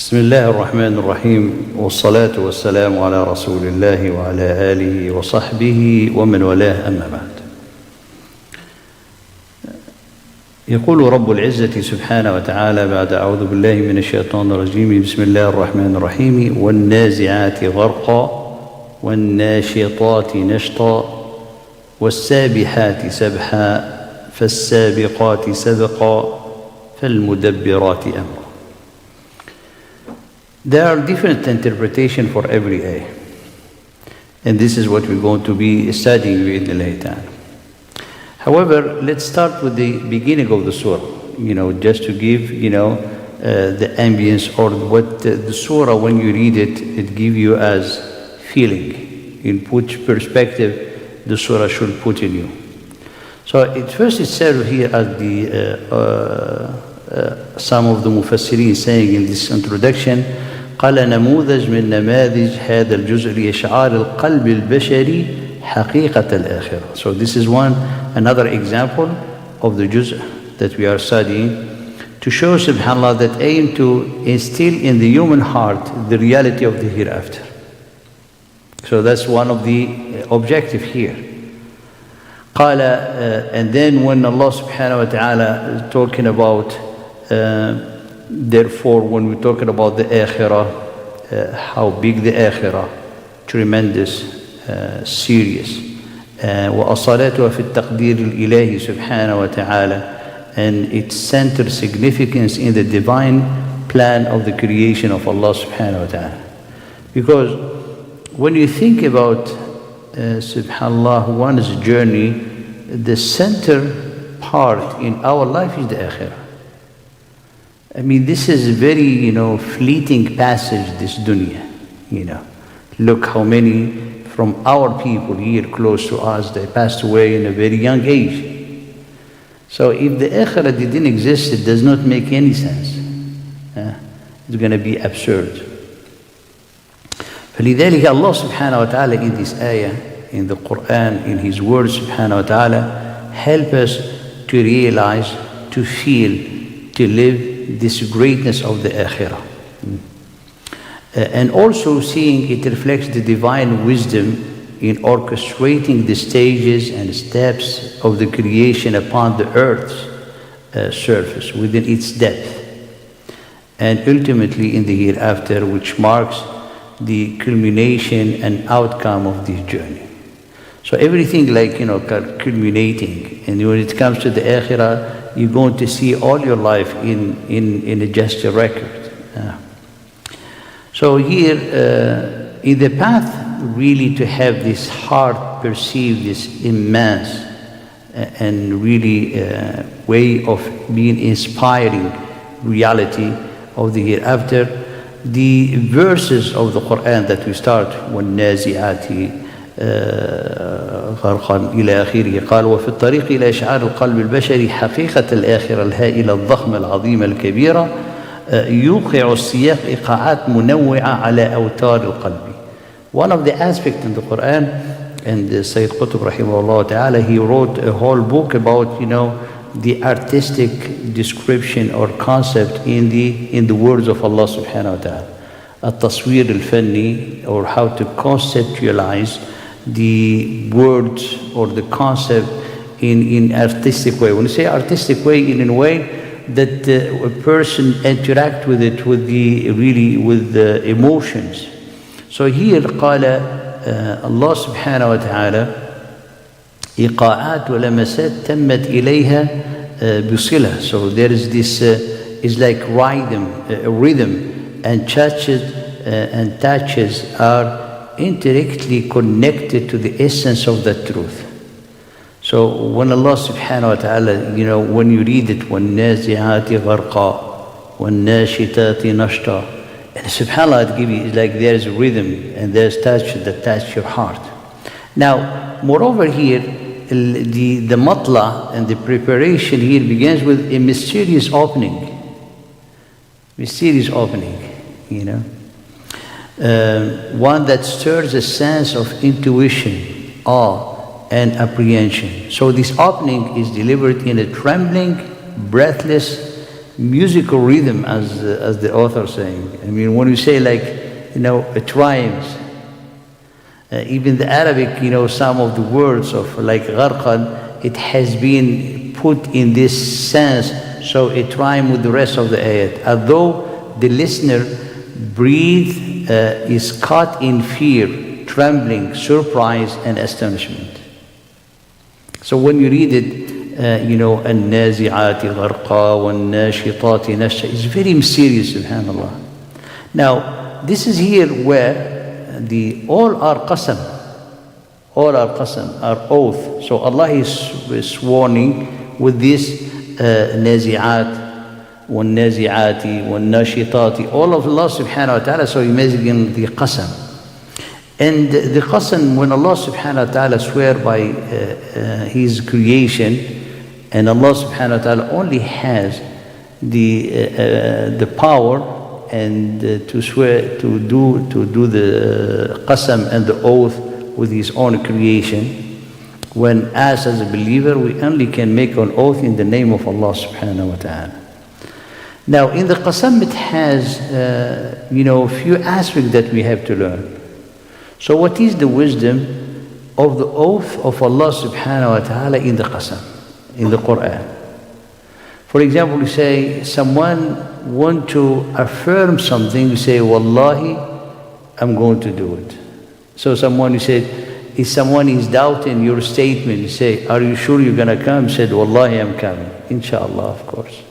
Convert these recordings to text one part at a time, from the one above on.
بسم الله الرحمن الرحيم والصلاة والسلام على رسول الله وعلى آله وصحبه ومن والاه أما بعد. يقول رب العزة سبحانه وتعالى بعد أعوذ بالله من الشيطان الرجيم بسم الله الرحمن الرحيم والنازعات غرقا والناشطات نشطا والسابحات سبحا فالسابقات سبقا فالمدبرات أمرا. There are different interpretations for every ayah, and this is what we're going to be studying bi'idhnillahi ta'ala. However, let's start with the beginning of the surah, just to give, the ambience or what the surah, when you read it, it gives you as feeling, in which perspective the surah should put in you. So it first is said here as some of the mufassirin saying in this introduction, قال نموذج من نماذج هذا الجزء لإشعار القلب البشري حقيقة الآخرة. So this is another example of the juz that we are studying to show, subhanAllah, that aim to instill in the human heart the reality of the hereafter. So that's one of the objective here. قال, and then when Allah subhanahu wa ta'ala is talking about therefore, when we're talking about the akhirah, how big the akhirah, tremendous, serious. وأصالتها في التقدير الإلهي سبحانه وتعالى, and its central significance in the divine plan of the creation of Allah subhanahu wa ta'ala. Because when you think about subhanallah, one's journey, the center part in our life is the akhirah. I mean, this is a very, fleeting passage, this dunya, Look how many from our people here close to us, they passed away in a very young age. So if the akhirah didn't exist, it does not make any sense. It's going to be absurd. فلذلك Allah subhanahu wa ta'ala in this ayah, in the Quran, in His words subhanahu wa ta'ala, help us to realize, to feel, to live this greatness of the akhirah. And also seeing it reflects the divine wisdom in orchestrating the stages and steps of the creation upon the earth's surface within its depth, and ultimately in the hereafter, which marks the culmination and outcome of this journey. So everything culminating, and when it comes to the akhirah, you're going to see all your life in just a record. So here, in the path really to have this heart perceive this immense and really way of being inspiring reality of the hereafter, the verses of the Quran that we start, وَالنَّازِعَاتِ غرقا إلى آخره, قال وفي الطريق إلى إشعار القلب البشري حقيقة الآخرة الهائلة الضخمة العظيمة الكبيرة يوقع السياق إيقاعات منوعة على أوتار القلب. One of the aspects in the Quran, and Sayyid Qutb rahimahullah ta'ala, he wrote a whole book about the artistic description or concept in the words of Allah subhanahu wa ta'ala, التصوير الفني, or how to conceptualize the words or the concept in artistic way. When you say artistic way, in a way that a person interact with it with the emotions. So here قال الله سبحانه وتعالى إيقاعات ولمسات تمت إليها بصلة. So there is this is like rhythm and touches are indirectly connected to the essence of the truth. So when Allah subhanahu wa ta'ala, when you read it, وَالنَّازِعَاتِ غَرْقًا وَالنَّاشِطَاتِ نَشْطًا, and subhanAllah, it gives you, like there's rhythm and there's touch that touch your heart. Now, moreover here, the matla and the preparation here begins with a mysterious opening. One that stirs a sense of intuition, awe, and apprehension. So this opening is delivered in a trembling, breathless, musical rhythm, as the author saying. I mean, when you say like, it rhymes. Even the Arabic, some of the words of like gharqan, it has been put in this sense, so it rhymes with the rest of the ayat. Although the listener breathe is caught in fear, trembling, surprise, and astonishment. So when you read it, النازعات غرقا والناشطات نشطا, it's very mysterious, subhanallah. Now, this is here where all are qasam, are oath. So Allah is sworning with this nazi'at, والنازعات والناشطات, all of Allah subhanahu wa ta'ala. So He's making the qasam. And the qasam, when Allah subhanahu wa ta'ala swear by His creation, and Allah subhanahu wa ta'ala only has the power and to swear, to do the qasam and the oath with His own creation, when us as a believer, we only can make an oath in the name of Allah subhanahu wa ta'ala. Now in the qasam, it has few aspects that we have to learn. So what is the wisdom of the oath of Allah subhanahu wa ta'ala in the qasam, in the Quran? For example, we say someone want to affirm something, you say, Wallahi, I'm going to do it. So someone, you said, if someone is doubting your statement, you say, are you sure you're going to come? He said, Wallahi, I'm coming. Inshallah, of course.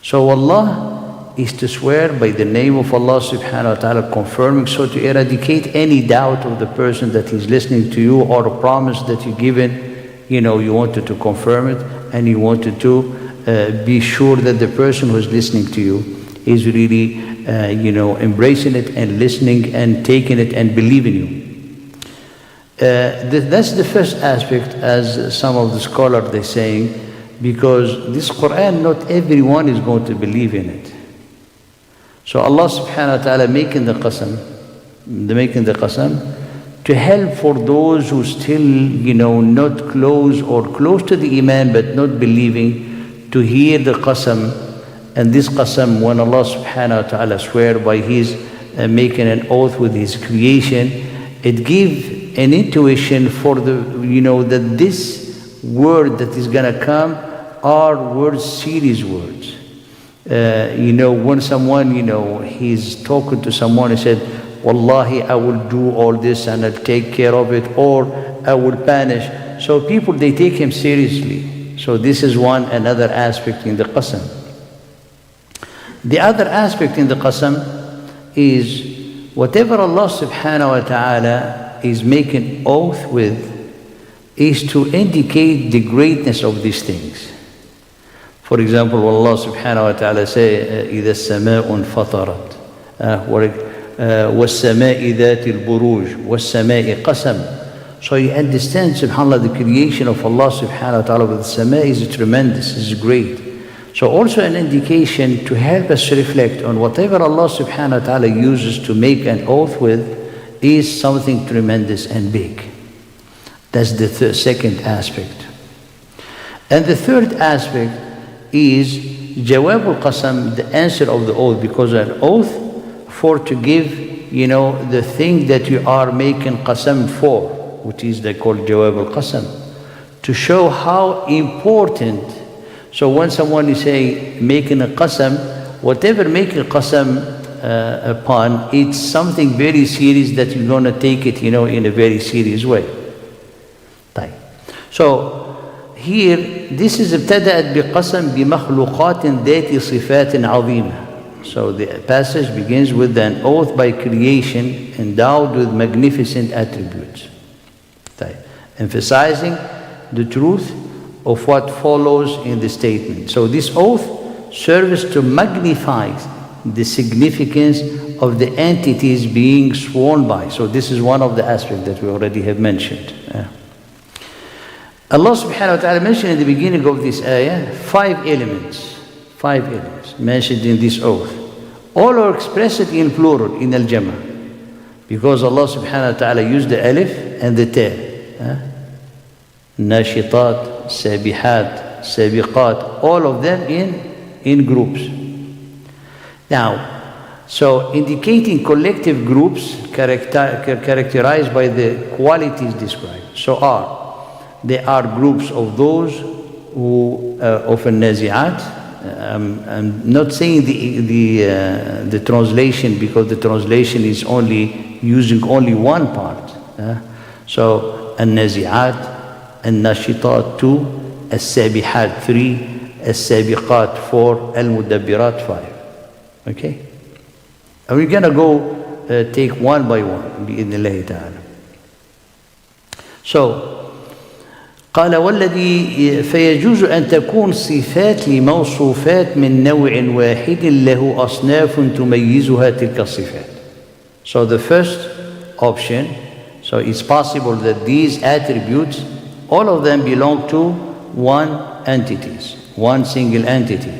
So Allah is to swear by the name of Allah subhanahu wa ta'ala, confirming, so to eradicate any doubt of the person that is listening to you, or a promise that you've given, you wanted to confirm it, and you wanted to be sure that the person who is listening to you is really, embracing it and listening and taking it and believing you. That's the first aspect, as some of the scholars they're saying, because this Quran, not everyone is going to believe in it. So Allah subhanahu wa ta'ala making the qasam to help for those who still, not close or close to the iman but not believing, to hear the qasam. And this qasam, when Allah subhanahu wa ta'ala swear by His making an oath with His creation, it gives an intuition for that this word that is going to come are words, serious words. When someone, he's talking to someone, he said, Wallahi, I will do all this and I'll take care of it, or I will punish. So people, they take him seriously. So this is another aspect in the qasam. The other aspect in the qasam is whatever Allah subhanahu wa ta'ala is making oath with is to indicate the greatness of these things. For example, when Allah subhanahu wa ta'ala say, إِذَا السَّمَاءُ انْفَطَرَتْ وَالسَّمَاءِ ذَاتِ الْبُرُوجِ وَالسَّمَاءِ قَسَمْ. So you understand, subhanAllah, the creation of Allah subhanahu wa ta'ala with the sama is tremendous, is great. So also an indication to help us to reflect on whatever Allah subhanahu wa ta'ala uses to make an oath with is something tremendous and big. That's the second aspect. And the third aspect is Jawab al-Qasam, the answer of the oath, because an oath for to give, the thing that you are making qasam for, which is they call Jawab al-Qasam, to show how important. So when someone is making a qasam, whatever making a qasam upon, it's something very serious that you're going to take it, in a very serious way. So here, this is ابتدأت بقسم بمخلوقات ذات صفات عظيمة. So the passage begins with an oath by creation endowed with magnificent attributes, emphasizing the truth of what follows in the statement. So this oath serves to magnify the significance of the entities being sworn by. So this is one of the aspects that we already have mentioned. Allah subhanahu wa ta'ala mentioned in the beginning of this ayah 5 elements mentioned in this oath. All are expressed in plural, in al-jama', because Allah subhanahu wa ta'ala used the alif and the ta. Nashitat, sabihat, sabiqat, all of them in in groups. Now, so indicating collective groups characterized by the qualities described. So they are groups of those who of al-nazi'at. I'm not saying the translation, because the translation is only using only one part. So al-nazi'at, al-nashitat 2, al-sabihat 3, al-sabiqat 4, al-mudabbirat 5. Okay? And we're going to go take one by one بإذن ta'ala. So قال والذي فيجوز أن تكون صفات لموصوفات من نوع واحد له أصناف تميزها تلك الصفات. So the first option, so it's possible that these attributes, all of them belong to one entities, one single entity.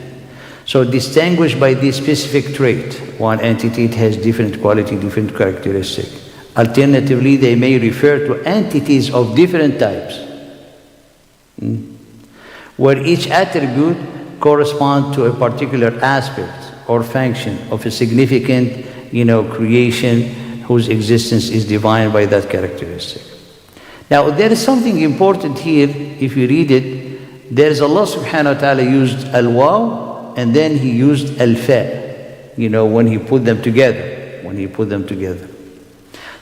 So distinguished by this specific trait, one entity, it has different quality, different characteristic. Alternatively, they may refer to entities of different types, where each attribute corresponds to a particular aspect or function of a significant, creation whose existence is defined by that characteristic. Now, there is something important here. If you read it, there is Allah subhanahu wa ta'ala used al-waw, and then he used al-fa, when he put them together.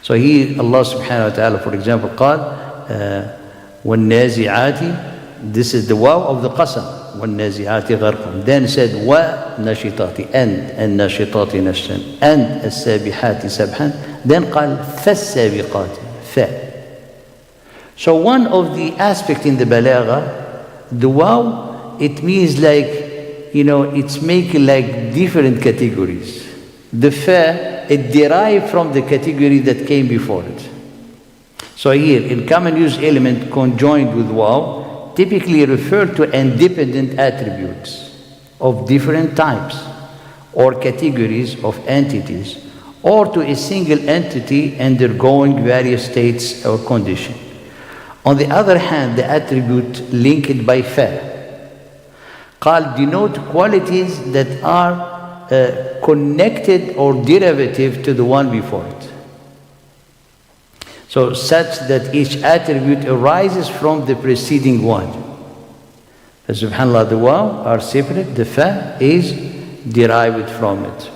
So here Allah subhanahu wa ta'ala, for example, قال وَالنَّازِعَاتِ, this is the waw of the qasam, وَالنَّازِعَاتِ غَرْقًا. Then said وَنَشِطَاتِ, and nashitati nashtan, and السَّابِحَاتِ sabhan. Then قال فَالسَّابِقَاتِ, fa. So one of the aspects in the balagha, the waw, it means like, it's making like different categories. The fa, it derived from the category that came before it. So here, in common use element conjoined with waw, typically refer to independent attributes of different types or categories of entities, or to a single entity undergoing various states or conditions. On the other hand, the attribute linked by fa, قال denote qualities that are connected or derivative to the one before it. So such that each attribute arises from the preceding one. Subhanallah, the waw are separate, the fa is derived from it.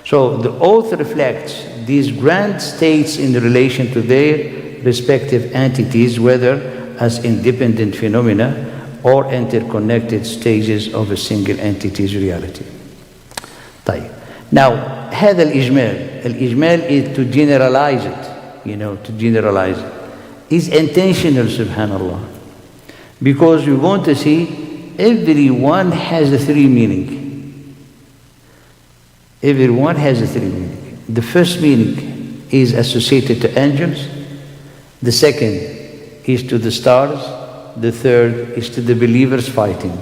So the oath reflects these grand states in relation to their respective entities, whether as independent phenomena or interconnected stages of a single entity's reality. طيب. Now, هذا الإجمال is to generalize it, to generalize it. Is intentional, subhanallah. Because we want to see everyone has a three meaning. Everyone has a three meaning. The first meaning is associated to angels. The second is to the stars. The third is to the believers fighting.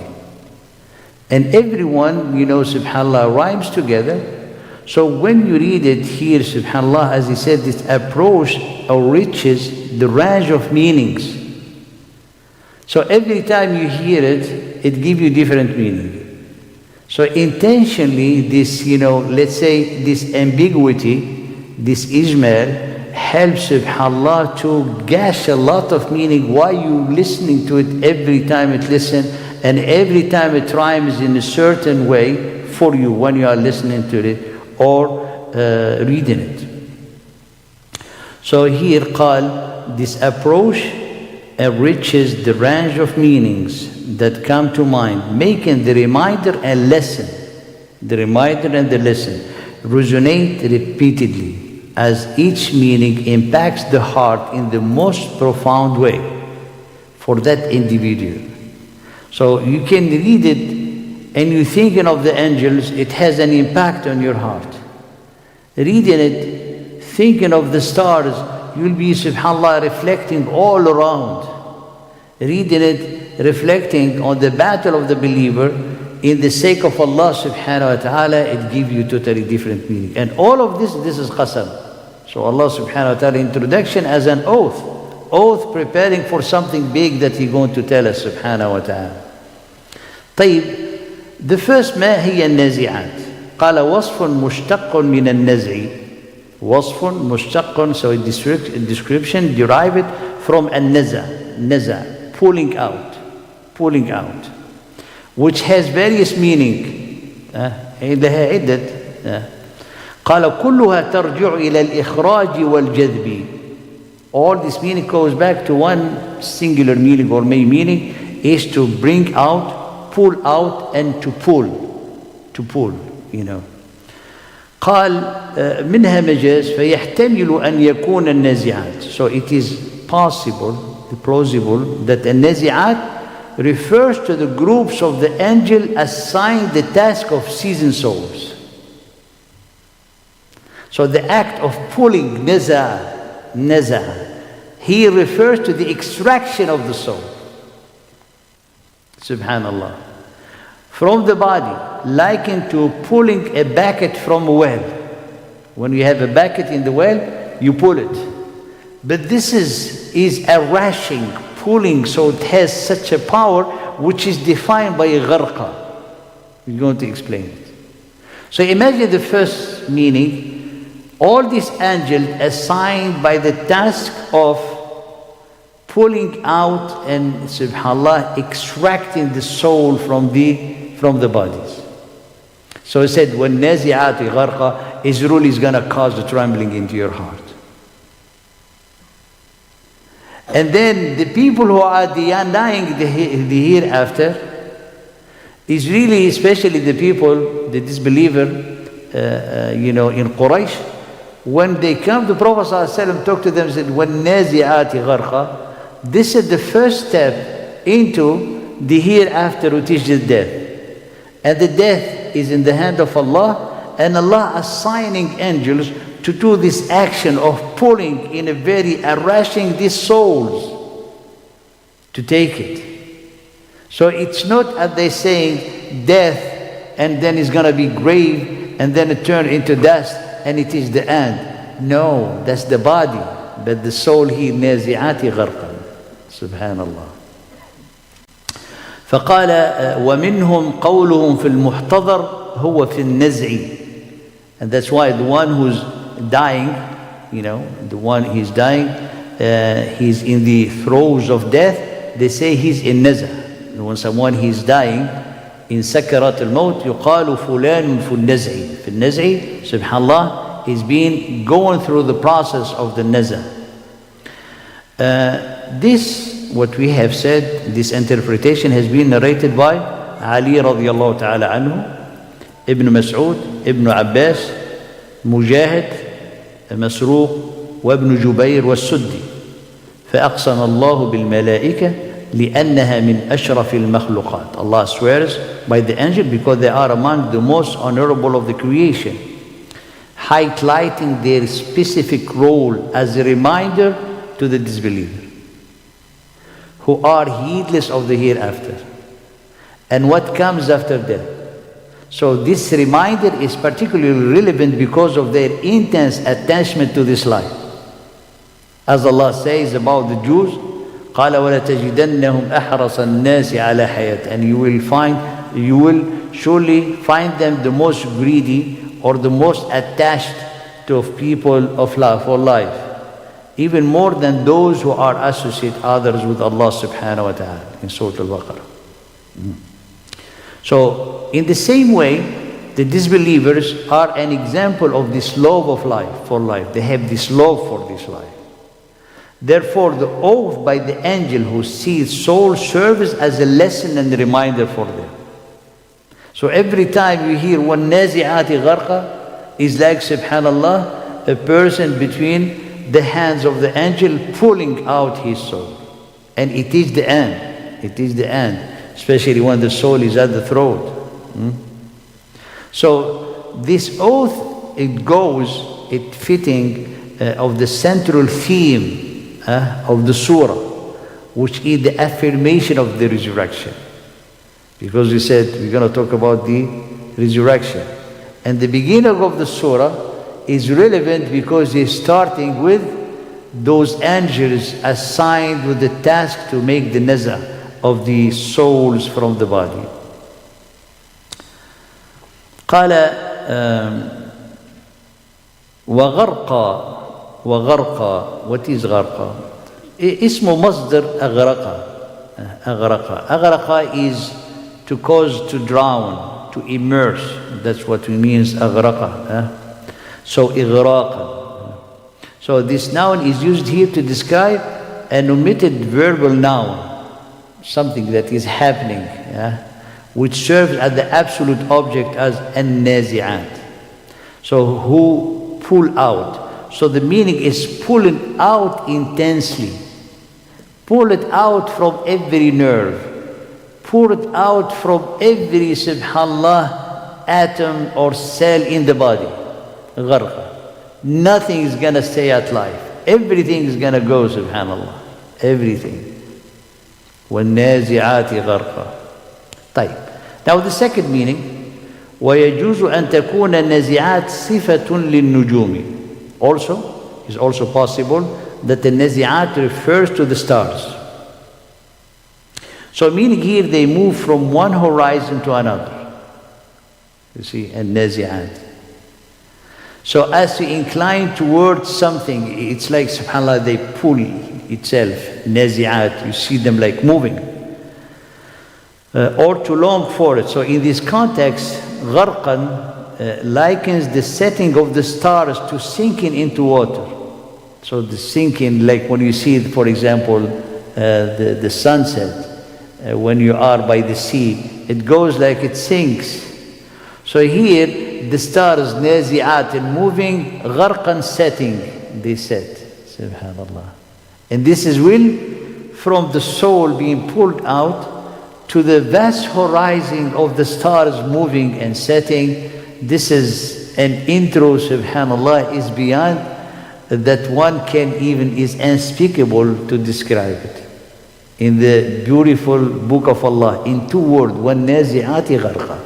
And everyone, subhanallah, rhymes together. So when you read it here, subhanallah, as he said, this approach enriches the range of meanings. So every time you hear it, it gives you different meaning. So intentionally, this, let's say, this ambiguity, this ijmal, helps subhanallah to gash a lot of meaning while you listening to it every time it listens, and every time it rhymes in a certain way for you when you are listening to it or reading it. So here قال, this approach enriches the range of meanings that come to mind, making the reminder and lesson resonate repeatedly, as each meaning impacts the heart in the most profound way for that individual. So you can read it and you're thinking of the angels, it has an impact on your heart. Reading it, thinking of the stars, you'll be, subhanAllah, reflecting all around. Reading it, reflecting on the battle of the believer, in the sake of Allah subhanahu wa ta'ala, it gives you totally different meaning. And all of this is qasam. So Allah subhanahu wa ta'ala, introduction as an oath preparing for something big that He's going to tell us subhanahu wa ta'ala. طيب, The first ما هي النازعات. قال وصف مشتق من النزع. وصف مشتق, so a description derived from النزع, pulling out, which has various meaning. عندها عدة. قال كلها ترجع إلى الإخراج والجذب. All this meaning goes back to one singular meaning or main meaning, is to bring out, pull out, and to pull, you know. قال منها مجاز فيحتمل أن يكون النازعات. So it is plausible that النازعات refers to the groups of the angel assigned the task of seizing souls. So the act of pulling, naza, he refers to the extraction of the soul. Subhanallah. From the body, likened to pulling a bucket from a well. When you have a bucket in the well, you pull it. But this is a rushing, pulling, so it has such a power which is defined by a gharqa. We're going to explain it. So imagine the first meaning. All these angels assigned by the task of pulling out and, subhanallah, extracting the soul from the bodies. So he said, when nazi'ati gharqa, his rule is going to cause a trembling into your heart. And then the people who are denying the hereafter is really, especially the people, the disbeliever, in Quraysh. When they come to Prophet ﷺ, talk to them, said, when nazi'ati gharqa, this is the first step into the hereafter, which is the death. And the death is in the hand of Allah, and Allah assigning angels to do this action of pulling in a very rushing these souls to take it. So it's not as they saying death and then it's going to be grave and then it turn into dust and it is the end. No, that's the body, but the soul here nazi'ati gharqan. Subhanallah. فقال ومنهم قولهم في المحتضر هو في النزع. And that's why the one who's dying, the one he's dying, he's in the throes of death, they say he's in naz'a. When someone he's dying in sakarat al-maut, يقال فلان في النزع. في النزع, subhanallah, he's been going through the process of the naz'a. This, what we have said, this interpretation has been narrated by Ali radiallahu ta'ala anhu, Ibn Mas'ud, Ibn Abbas, Mujahid, مسروق وابن جبير والسدي. فأقسم الله بالملائكة لأنها من أشرف المخلوقات. Allah swears by the angel because they are among the most honorable of the creation, highlighting their specific role as a reminder to the disbeliever who are heedless of the hereafter and what comes after death. So this reminder is particularly relevant because of their intense attachment to this life. As Allah says about the Jews, قَالَ وَلَتَجِدَنَّهُمْ أَحْرَصَ النَّاسِ عَلَى حَيَاةٍ. And you will surely find them the most greedy or the most attached to people of life for life, even more than those who are associate others with Allah subhanahu wa ta'ala in Surah Al-Baqarah. So, in the same way, the disbelievers are an example of this love of life, for life. They have this love for this life. Therefore, the oath by the angel who sees souls serves as a lesson and reminder for them. So every time you hear one nazi'ati gharqa, is like, subhanallah, a person between the hands of the angel pulling out his soul. And it is the end. It is the end. Especially when the soul is at the throat. So this oath, it fitting of the central theme of the surah, which is the affirmation of the resurrection. Because we said we're going to talk about the resurrection. And the beginning of the surah is relevant because it's starting with those angels assigned with the task to make the nazar of the souls from the body. قال وغرقا. What is غرقا? اسمه مصدر أغرقا is to cause to drown, to immerse. That's what it means أغرقا. So إغراقا. So this noun is used here to describe an omitted verbal noun, something that is happening, which serves as the absolute object as an-nazi'at. So who pull out. So the meaning is pulling out intensely. Pull it out from every nerve. Pull it out from every, subhanallah, atom or cell in the body. Gharqa. Nothing is going to stay at life. Everything is going to go, subhanallah. Everything. وَالنَّازِعَاتِ غَرْقًا. طيب. Now the second meaning, وَيَجُوزُ أَن تَكُونَ النَّازِعَاتِ صِفَةٌ لِلنُّجُومِ. Also, it's also possible that the nazi'at refers to the stars. So meaning here they move from one horizon to another. You see, and nazi'at. So as to incline towards something, it's like, subhanAllah, they pull itself, nazi'at, you see them like moving. Or to long for it. So in this context, gharqan likens the setting of the stars to sinking into water. So the sinking, like when you see, for example, the sunset, when you are by the sea, it goes like it sinks. So here, the stars, nazi'at, and moving, gharqan, setting, they set. Subhanallah. And this is will from the soul being pulled out to the vast horizon of the stars moving and setting. This is an intro, subhanallah, is beyond that one can even, is unspeakable to describe it. In the beautiful book of Allah, in two words, وَالنَّازِعَاتِ غَرْقًا.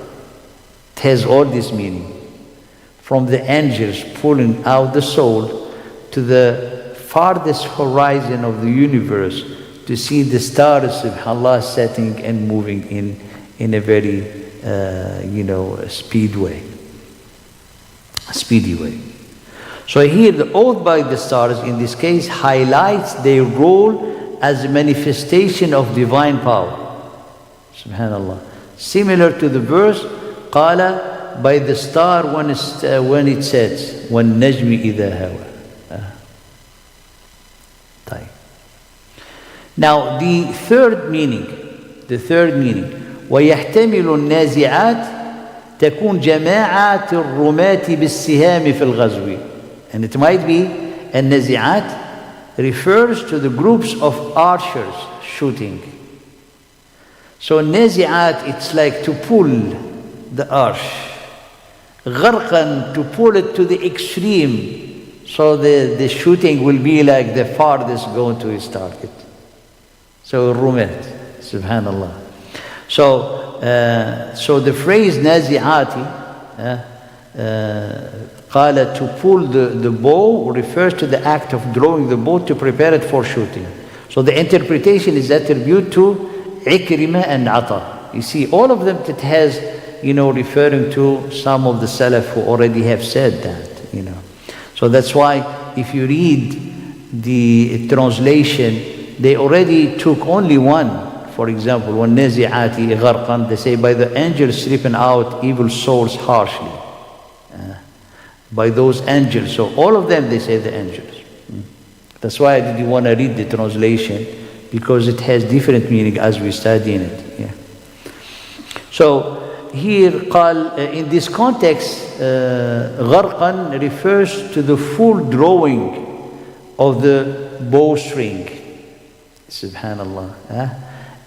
It has all this meaning. From the angels pulling out the soul to the farthest horizon of the universe to see the stars, subhanallah, setting and moving in a very, speedy way. So here the oath by the stars in this case highlights their role as a manifestation of divine power. Subhanallah. Similar to the verse, قَالَ, by the star when it sets, وَالنَّجْمِ إِذَا هَوَى. Now the third meaning, وَيَحْتَمِلُ النَّازِعَاتِ تكون جماعات الرماة بالسهام في الغزو. And it might be, and nazi'at refers to the groups of archers shooting. So nazi'at, it's like to pull the arch. Gharqan, to pull it to the extreme. So the shooting will be like the farthest going to its target. So rumat, subhanallah. So the phrase nazi'ati, قال, to pull the bow refers to the act of drawing the bow to prepare it for shooting. So the interpretation is attributed to Ikrimah and Ata. You see, all of them it has, referring to some of the Salaf who already have said that, So that's why if you read the translation, they already took only one. For example, وَالنَّازِعَاتِ غَرْقًا, they say by the angels stripping out evil souls harshly. By those angels. So all of them, they say the angels. That's why I didn't want to read the translation, because it has different meaning as we study in it. Yeah. So here, in this context, غَرْقًا refers to the full drawing of the bowstring. Subhanallah.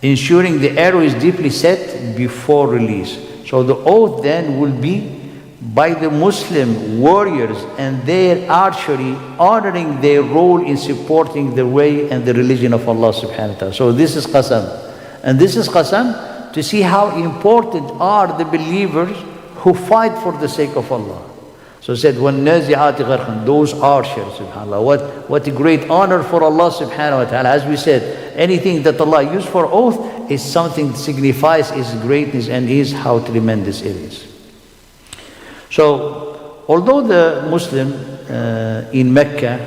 Ensuring the arrow is deeply set before release. So the oath then will be by the Muslim warriors and their archery, honoring their role in supporting the way and the religion of Allah subhanahu wa ta'ala. So this is qasam. And this is qasam to see how important are the believers who fight for the sake of Allah. So it said, وَالنَّازِعَاتِ غَرْقًا, those archers, subhanAllah. What a great honor for Allah subhanahu wa ta'ala. As we said, anything that Allah used for oath is something that signifies His greatness and is how tremendous it is. So, although the Muslim in Mecca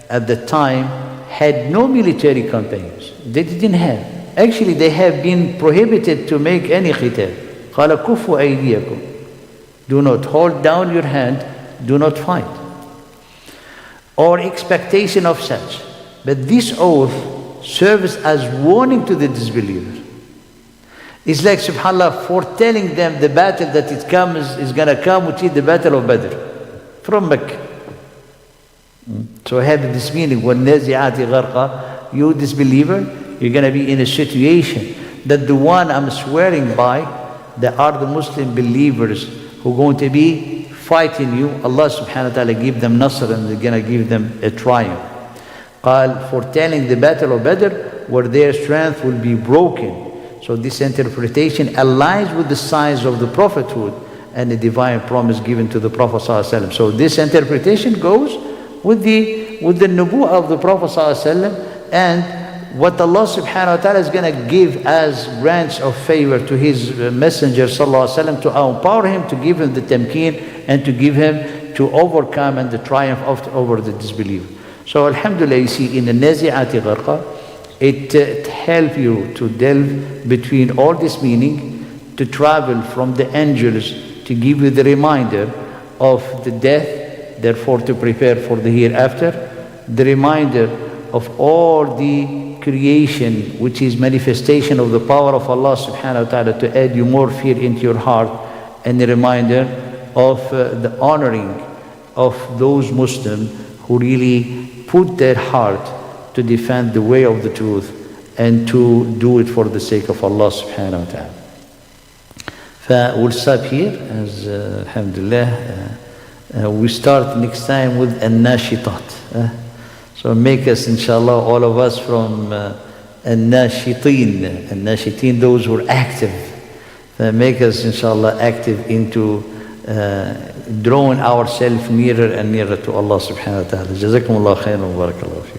at the time had no military campaigns, they didn't have. Actually, they have been prohibited to make any qital. قَالَ كُفُّوا أَيْدِيَكُمْ. Do not hold down your hand, do not fight. Or expectation of such. But this oath serves as warning to the disbelievers. It's like, subhanAllah, foretelling them the battle that is going to come, which is the battle of Badr from Mecca. So I have this meaning, وَالنَّازِعَاتِ غَرْقًا, you disbeliever, you're going to be in a situation that the one I'm swearing by, that are the Muslim believers who are going to be fighting you, Allah subhanahu wa ta'ala give them nasr and they're going to give them a triumph. قال, foretelling the battle of Badr, where their strength will be broken. So this interpretation aligns with the signs of the prophethood and the divine promise given to the Prophet ﷺ. So this interpretation goes with the nubu'ah of the Prophet ﷺ and what Allah subhanahu wa ta'ala is going to give as grants of favor to his messenger ﷺ to empower him, to give him the tamkeen and to give him to overcome and the triumph over the disbeliever. So alhamdulillah, you see in the nazi'ati gharqa, it helps you to delve between all this meaning, to travel from the angels to give you the reminder of the death, therefore to prepare for the hereafter, the reminder of all the creation which is manifestation of the power of Allah subhanahu wa ta'ala to add you more fear into your heart, and the reminder of the honoring of those Muslims who really put their heart to defend the way of the truth and to do it for the sake of Allah subhanahu wa ta'ala. We'll stop here as alhamdulillah. We start next time with An-Nashitat. So make us inshallah all of us from An-Nashitin. An-Nashitin, those who are active. Make us inshallah active into drawing ourselves nearer and nearer to Allah subhanahu wa ta'ala. Jazakumullah khairan wa barakallahu.